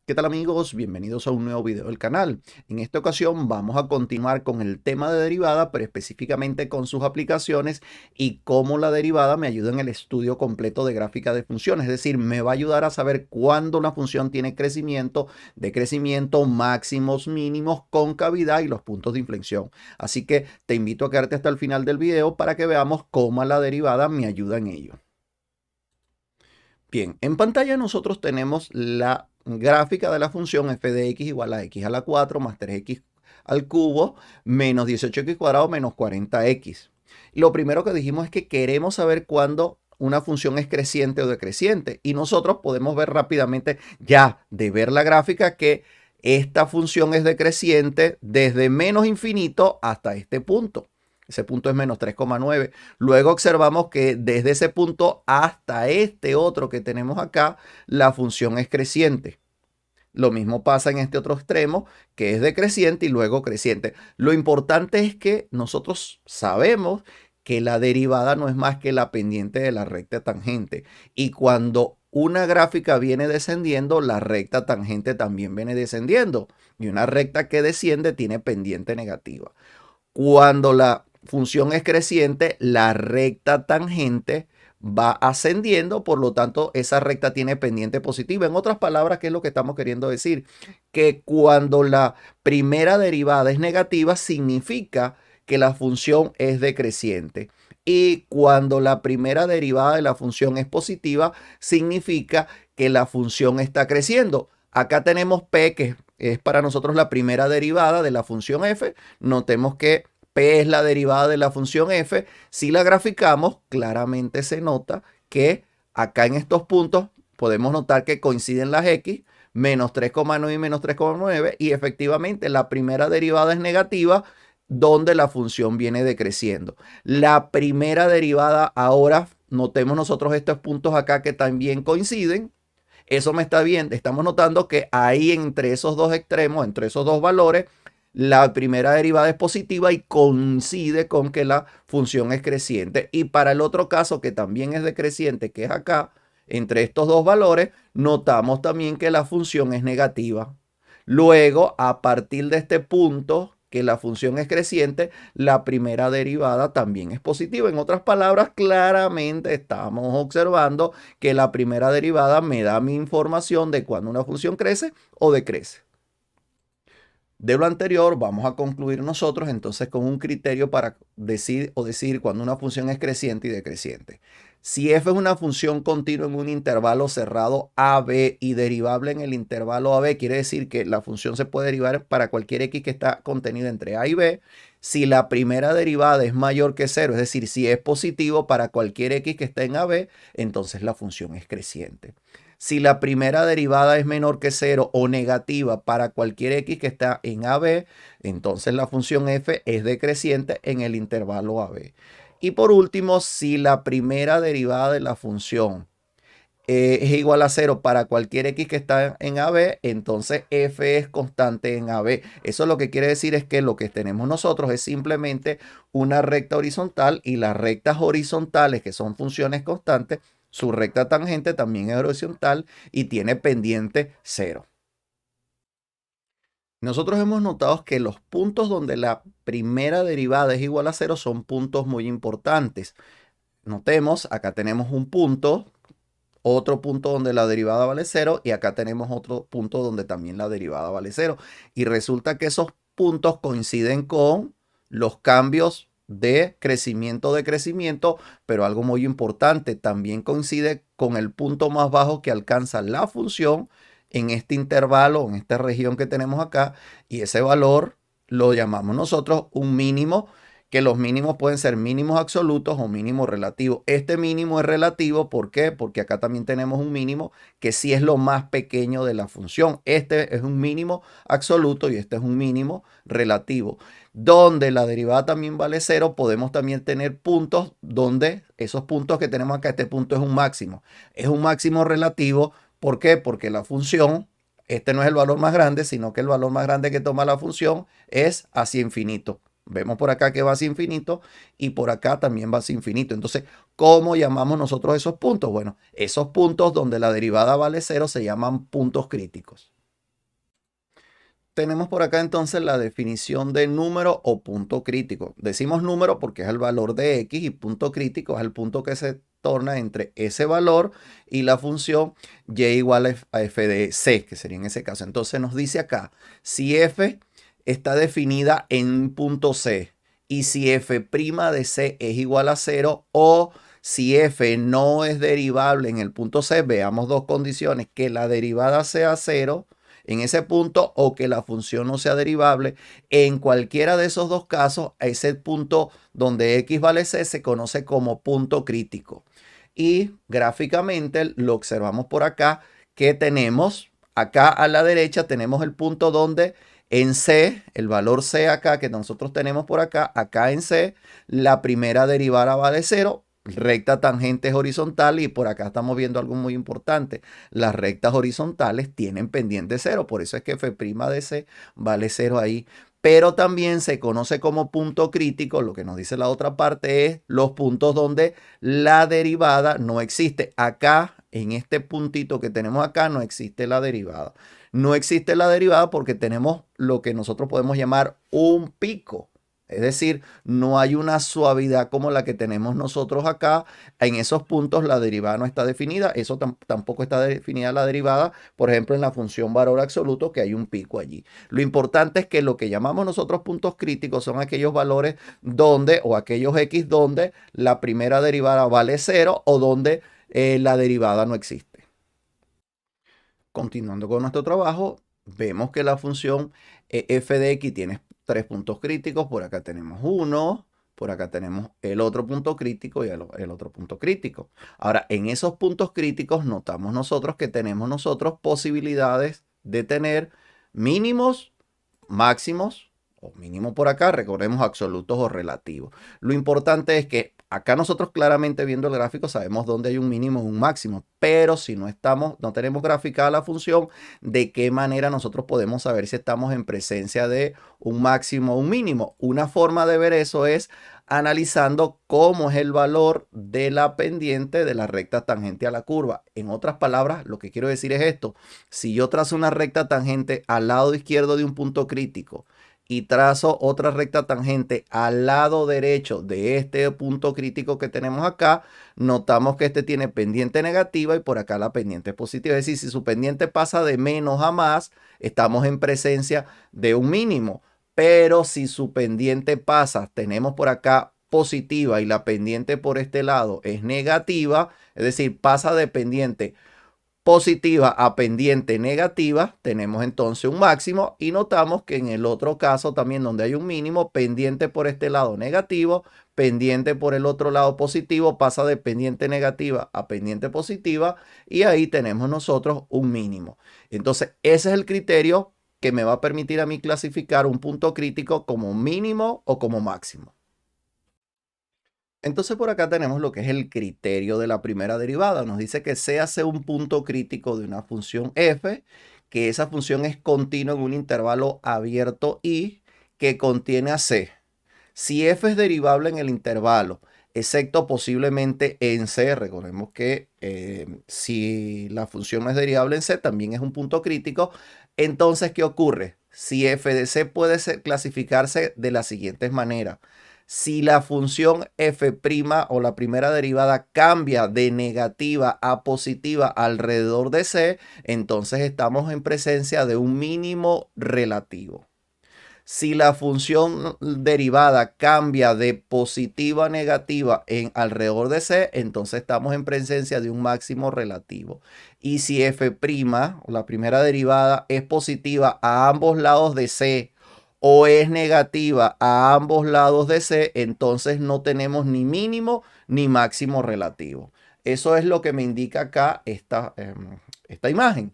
¿Qué tal amigos? Bienvenidos a un nuevo video del canal. En esta ocasión vamos a continuar con el tema de derivada, pero específicamente con sus aplicaciones y cómo la derivada me ayuda en el estudio completo de gráfica de funciones. Es decir, me va a ayudar a saber cuándo una función tiene crecimiento, decrecimiento, máximos, mínimos, concavidad y los puntos de inflexión. Así que te invito a quedarte hasta el final del video para que veamos cómo la derivada me ayuda en ello. Bien, en pantalla nosotros tenemos la gráfica de la función f de x igual a x a la 4 más 3x al cubo menos 18x cuadrado menos 40x. Lo primero que dijimos es que queremos saber cuándo una función es creciente o decreciente y nosotros podemos ver rápidamente ya de ver la gráfica que esta función es decreciente desde menos infinito hasta este punto. Ese punto es menos 3,9. Luego observamos que desde ese punto hasta este otro que tenemos acá, la función es creciente. Lo mismo pasa en este otro extremo, que es decreciente y luego creciente. Lo importante es que nosotros sabemos que la derivada no es más que la pendiente de la recta tangente. Y cuando una gráfica viene descendiendo, la recta tangente también viene descendiendo. Y una recta que desciende tiene pendiente negativa. Cuando la función es creciente, la recta tangente va ascendiendo, por lo tanto, esa recta tiene pendiente positiva. En otras palabras, ¿qué es lo que estamos queriendo decir? Que cuando la primera derivada es negativa, significa que la función es decreciente. Y cuando la primera derivada de la función es positiva, significa que la función está creciendo. Acá tenemos P, que es para nosotros la primera derivada de la función f. Notemos que P es la derivada de la función f. Si la graficamos, claramente se nota que acá en estos puntos podemos notar que coinciden las x, menos 3,9 y menos 3,9, y efectivamente la primera derivada es negativa, donde la función viene decreciendo. La primera derivada ahora, notemos nosotros estos puntos acá que también coinciden. Eso me está bien, estamos notando que ahí entre esos dos extremos, entre esos dos valores, la primera derivada es positiva y coincide con que la función es creciente. Y para el otro caso, que también es decreciente, que es acá, entre estos dos valores, notamos también que la función es negativa. Luego, a partir de este punto, que la función es creciente, la primera derivada también es positiva. En otras palabras, claramente estamos observando que la primera derivada me da mi información de cuando una función crece o decrece. De lo anterior, vamos a concluir nosotros entonces con un criterio para decir cuando una función es creciente y decreciente. Si f es una función continua en un intervalo cerrado AB y derivable en el intervalo AB, quiere decir que la función se puede derivar para cualquier x que está contenida entre A y B. Si la primera derivada es mayor que 0, es decir, si es positivo para cualquier x que está en AB, entonces la función es creciente. Si la primera derivada es menor que 0 o negativa para cualquier x que está en AB, entonces la función f es decreciente en el intervalo AB. Y por último, si la primera derivada de la función es igual a 0 para cualquier x que está en AB, entonces f es constante en AB. Eso lo que quiere decir es que lo que tenemos nosotros es simplemente una recta horizontal, y las rectas horizontales, que son funciones constantes, su recta tangente también es horizontal y tiene pendiente 0. Nosotros hemos notado que los puntos donde la primera derivada es igual a 0 son puntos muy importantes. Notemos, acá tenemos un punto, otro punto donde la derivada vale 0, y acá tenemos otro punto donde también la derivada vale 0. Y resulta que esos puntos coinciden con los cambios de crecimiento, pero algo muy importante, también coincide con el punto más bajo que alcanza la función en este intervalo, en esta región que tenemos acá, y ese valor lo llamamos nosotros un mínimo, que los mínimos pueden ser mínimos absolutos o mínimos relativos. Este mínimo es relativo, ¿por qué? Porque acá también tenemos un mínimo que sí es lo más pequeño de la función. Este es un mínimo absoluto y este es un mínimo relativo. Donde la derivada también vale 0, podemos también tener puntos donde esos puntos que tenemos acá, este punto es un máximo. Es un máximo relativo, ¿por qué? Porque la función, este no es el valor más grande, sino que el valor más grande que toma la función es hacia infinito. Vemos por acá que va hacia infinito y por acá también va hacia infinito. Entonces, ¿cómo llamamos nosotros esos puntos? Bueno, esos puntos donde la derivada vale 0 se llaman puntos críticos. Tenemos por acá entonces la definición de número o punto crítico. Decimos número porque es el valor de x y punto crítico es el punto que se torna entre ese valor y la función y igual a f de c, que sería en ese caso. Entonces nos dice acá, si f está definida en punto c y si f' de c es igual a 0 o si f no es derivable en el punto c, veamos dos condiciones, que la derivada sea 0 en ese punto o que la función no sea derivable. En cualquiera de esos dos casos, ese punto donde x vale c se conoce como punto crítico. Y gráficamente lo observamos por acá, que tenemos acá a la derecha, tenemos el punto donde en C, el valor C acá que nosotros tenemos por acá, acá en C, la primera derivada vale 0, recta tangente horizontal, y por acá estamos viendo algo muy importante. Las rectas horizontales tienen pendiente 0, por eso es que f' de C vale 0 ahí. Pero también se conoce como punto crítico, lo que nos dice la otra parte es los puntos donde la derivada no existe. Acá, en este puntito que tenemos acá, no existe la derivada. No existe la derivada porque tenemos lo que nosotros podemos llamar un pico. Es decir, no hay una suavidad como la que tenemos nosotros acá. En esos puntos la derivada no está definida. Eso tampoco está definida la derivada. Por ejemplo, en la función valor absoluto, que hay un pico allí. Lo importante es que lo que llamamos nosotros puntos críticos son aquellos valores donde, o aquellos x donde la primera derivada vale 0 o donde la derivada no existe. Continuando con nuestro trabajo, vemos que la función f de x tiene tres puntos críticos. Por acá tenemos uno, por acá tenemos el otro punto crítico y el otro punto crítico. Ahora, en esos puntos críticos notamos nosotros que tenemos nosotros posibilidades de tener mínimos, máximos, o mínimo por acá, recordemos absolutos o relativos. Lo importante es que acá nosotros claramente viendo el gráfico sabemos dónde hay un mínimo y un máximo, pero si no tenemos graficada la función, ¿de qué manera nosotros podemos saber si estamos en presencia de un máximo o un mínimo? Una forma de ver eso es analizando cómo es el valor de la pendiente de la recta tangente a la curva. En otras palabras, lo que quiero decir es esto: si yo trazo una recta tangente al lado izquierdo de un punto crítico y trazo otra recta tangente al lado derecho de este punto crítico que tenemos acá, notamos que este tiene pendiente negativa y por acá la pendiente es positiva. Es decir, si su pendiente pasa de menos a más, estamos en presencia de un mínimo. Pero si su pendiente pasa, tenemos por acá positiva y la pendiente por este lado es negativa, es decir, pasa de pendiente positiva a pendiente negativa, tenemos entonces un máximo, y notamos que en el otro caso también donde hay un mínimo, pendiente por este lado negativo, pendiente por el otro lado positivo, pasa de pendiente negativa a pendiente positiva y ahí tenemos nosotros un mínimo. Entonces ese es el criterio que me va a permitir a mí clasificar un punto crítico como mínimo o como máximo. Entonces por acá tenemos lo que es el criterio de la primera derivada. Nos dice que C hace un punto crítico de una función f, que esa función es continua en un intervalo abierto y que contiene a C. Si f es derivable en el intervalo, excepto posiblemente en C, recordemos que si la función no es derivable en C, también es un punto crítico. Entonces, ¿qué ocurre? Si f de C puede clasificarse de la siguiente manera. Si la función f' o la primera derivada cambia de negativa a positiva alrededor de C, entonces estamos en presencia de un mínimo relativo. Si la función derivada cambia de positiva a negativa en alrededor de C, entonces estamos en presencia de un máximo relativo. Y si f', la primera derivada, es positiva a ambos lados de C o es negativa a ambos lados de C, entonces no tenemos ni mínimo ni máximo relativo. Eso es lo que me indica acá esta imagen.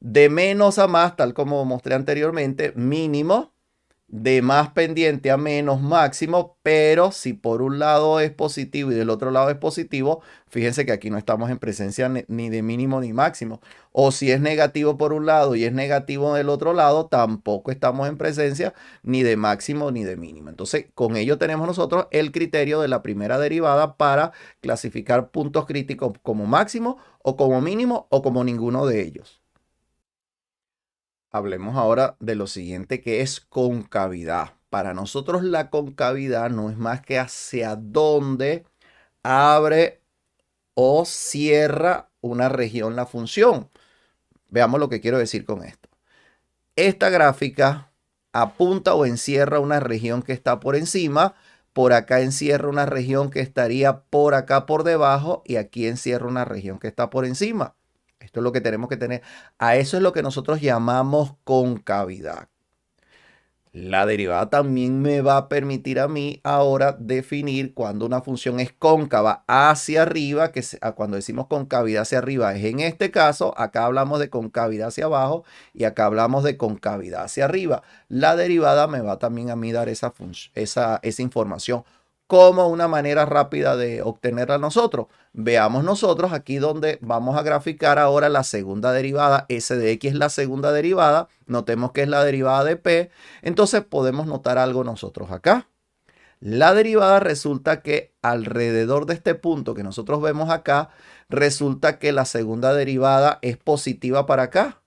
De menos a más, tal como mostré anteriormente, mínimo; de más pendiente a menos, máximo. Pero si por un lado es positivo y del otro lado es positivo, fíjense que aquí no estamos en presencia ni de mínimo ni máximo. O si es negativo por un lado y es negativo del otro lado, tampoco estamos en presencia ni de máximo ni de mínimo. Entonces, con ello tenemos nosotros el criterio de la primera derivada para clasificar puntos críticos como máximo o como mínimo o como ninguno de ellos. Hablemos ahora de lo siguiente que es concavidad. Para nosotros la concavidad no es más que hacia dónde abre o cierra una región la función. Veamos lo que quiero decir con esto. Esta gráfica apunta o encierra una región que está por encima, por acá encierra una región que estaría por acá por debajo y aquí encierra una región que está por encima. Esto es lo que tenemos que tener. A eso es lo que nosotros llamamos concavidad. La derivada también me va a permitir a mí ahora definir cuando una función es cóncava hacia arriba, cuando decimos concavidad hacia arriba es en este caso, acá hablamos de concavidad hacia abajo y acá hablamos de concavidad hacia arriba. La derivada me va también a mí dar esa información como una manera rápida de obtenerla nosotros. Veamos nosotros aquí donde vamos a graficar ahora la segunda derivada. S de X es la segunda derivada. Notemos que es la derivada de P. Entonces podemos notar algo nosotros acá. La derivada resulta que alrededor de este punto que nosotros vemos acá, resulta que la segunda derivada es positiva para acá.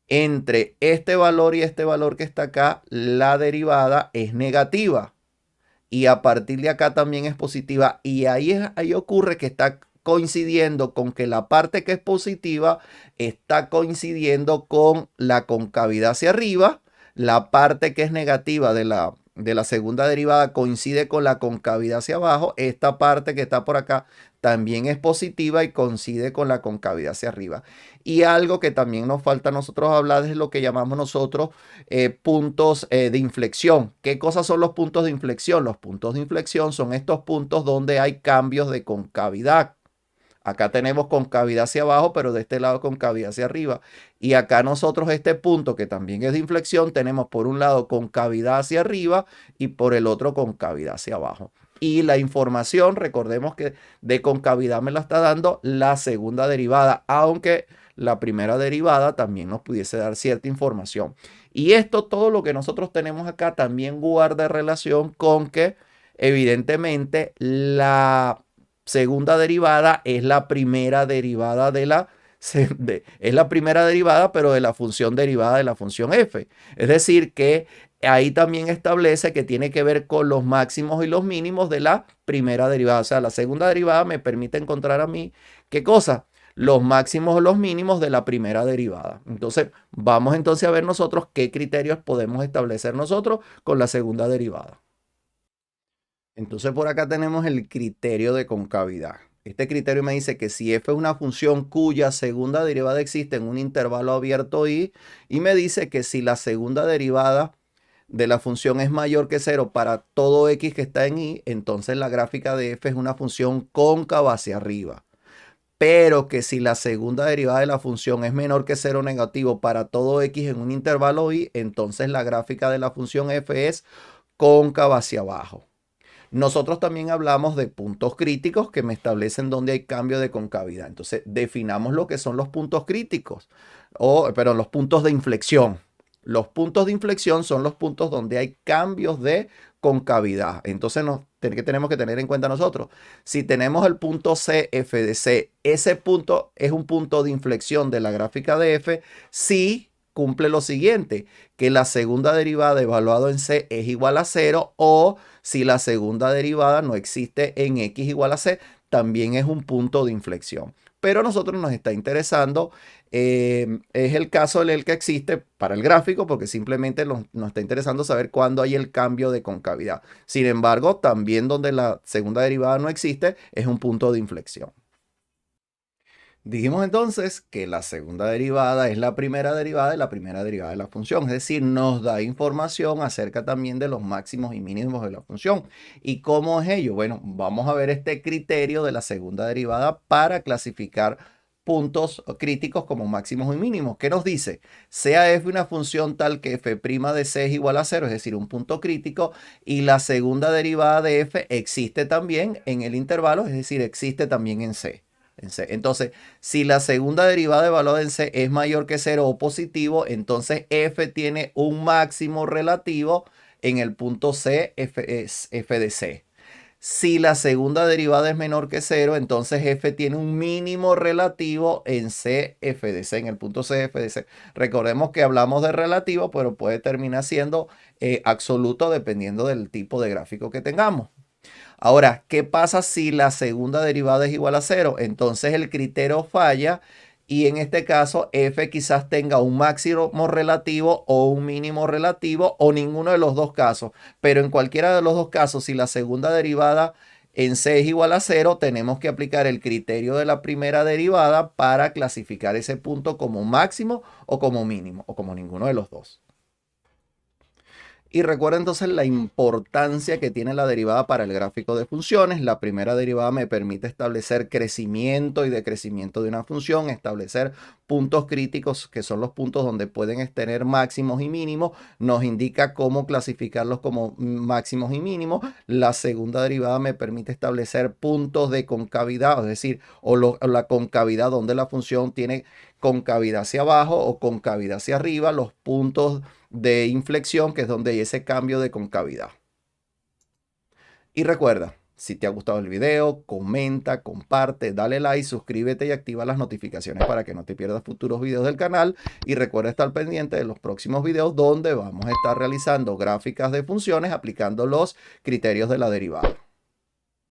Entre este valor y este valor que está acá, la derivada es negativa. Y a partir de acá también es positiva. Y ahí ocurre que está coincidiendo con que la parte que es positiva está coincidiendo con la concavidad hacia arriba. La parte que es negativa de la segunda derivada coincide con la concavidad hacia abajo. Esta parte que está por acá también es positiva y coincide con la concavidad hacia arriba. Y algo que también nos falta a nosotros hablar es lo que llamamos nosotros puntos de inflexión. ¿Qué cosas son los puntos de inflexión? Los puntos de inflexión son estos puntos donde hay cambios de concavidad. Acá tenemos concavidad hacia abajo, pero de este lado concavidad hacia arriba. Y acá nosotros este punto que también es de inflexión, tenemos por un lado concavidad hacia arriba y por el otro concavidad hacia abajo. Y la información, recordemos que de concavidad me la está dando la segunda derivada, aunque la primera derivada también nos pudiese dar cierta información. Y esto, todo lo que nosotros tenemos acá, también guarda relación con que evidentemente la segunda derivada es la primera derivada es la primera derivada, pero de la función derivada de la función f. Es decir, que ahí también establece que tiene que ver con los máximos y los mínimos de la primera derivada. O sea, la segunda derivada me permite encontrar a mí, ¿qué cosa? Los máximos o los mínimos de la primera derivada. Entonces, vamos entonces a ver nosotros qué criterios podemos establecer nosotros con la segunda derivada. Entonces por acá tenemos el criterio de concavidad. Este criterio me dice que si f es una función cuya segunda derivada existe en un intervalo abierto y me dice que si la segunda derivada de la función es mayor que 0 para todo x que está en y, entonces la gráfica de f es una función cóncava hacia arriba. Pero que si la segunda derivada de la función es menor que 0 negativo para todo x en un intervalo y, entonces la gráfica de la función f es cóncava hacia abajo. Nosotros también hablamos de puntos críticos que me establecen dónde hay cambio de concavidad. Entonces, definamos lo que son los puntos críticos, pero los puntos de inflexión. Los puntos de inflexión son los puntos donde hay cambios de concavidad. Entonces, ¿qué tenemos que tener en cuenta nosotros? Si tenemos el punto C, f de C, ese punto es un punto de inflexión de la gráfica de f, si cumple lo siguiente, que la segunda derivada evaluado en C es igual a 0 o si la segunda derivada no existe en X igual a C, también es un punto de inflexión. Pero a nosotros nos está interesando, es el caso del que existe para el gráfico, porque simplemente nos está interesando saber cuándo hay el cambio de concavidad. Sin embargo, también donde la segunda derivada no existe, es un punto de inflexión. Dijimos entonces que la segunda derivada es la primera derivada de la función, es decir, nos da información acerca también de los máximos y mínimos de la función. ¿Y cómo es ello? Bueno, vamos a ver este criterio de la segunda derivada para clasificar puntos críticos como máximos y mínimos. ¿Qué nos dice? Sea f una función tal que f' de c es igual a 0, es decir, un punto crítico, y la segunda derivada de f existe también en el intervalo, es decir, existe también en c. Entonces, si la segunda derivada de valor en C es mayor que 0 o positivo, entonces f tiene un máximo relativo en el punto C, f de C. Si la segunda derivada es menor que 0, entonces f tiene un mínimo relativo en c f de c, en el punto c f de c. Recordemos que hablamos de relativo, pero puede terminar siendo absoluto dependiendo del tipo de gráfico que tengamos. Ahora, ¿qué pasa si la segunda derivada es igual a 0? Entonces el criterio falla y en este caso f quizás tenga un máximo relativo o un mínimo relativo o ninguno de los dos casos. Pero en cualquiera de los dos casos, si la segunda derivada en c es igual a 0, tenemos que aplicar el criterio de la primera derivada para clasificar ese punto como máximo o como mínimo o como ninguno de los dos. Y recuerda entonces la importancia que tiene la derivada para el gráfico de funciones. La primera derivada me permite establecer crecimiento y decrecimiento de una función, establecer puntos críticos, que son los puntos donde pueden tener máximos y mínimos. Nos indica cómo clasificarlos como máximos y mínimos. La segunda derivada me permite establecer puntos de concavidad, es decir, o la concavidad donde la función tiene concavidad hacia abajo o concavidad hacia arriba, los puntos de inflexión, que es donde hay ese cambio de concavidad. Y recuerda, si te ha gustado el video, comenta, comparte, dale like, suscríbete y activa las notificaciones para que no te pierdas futuros videos del canal. Y recuerda estar pendiente de los próximos videos donde vamos a estar realizando gráficas de funciones aplicando los criterios de la derivada.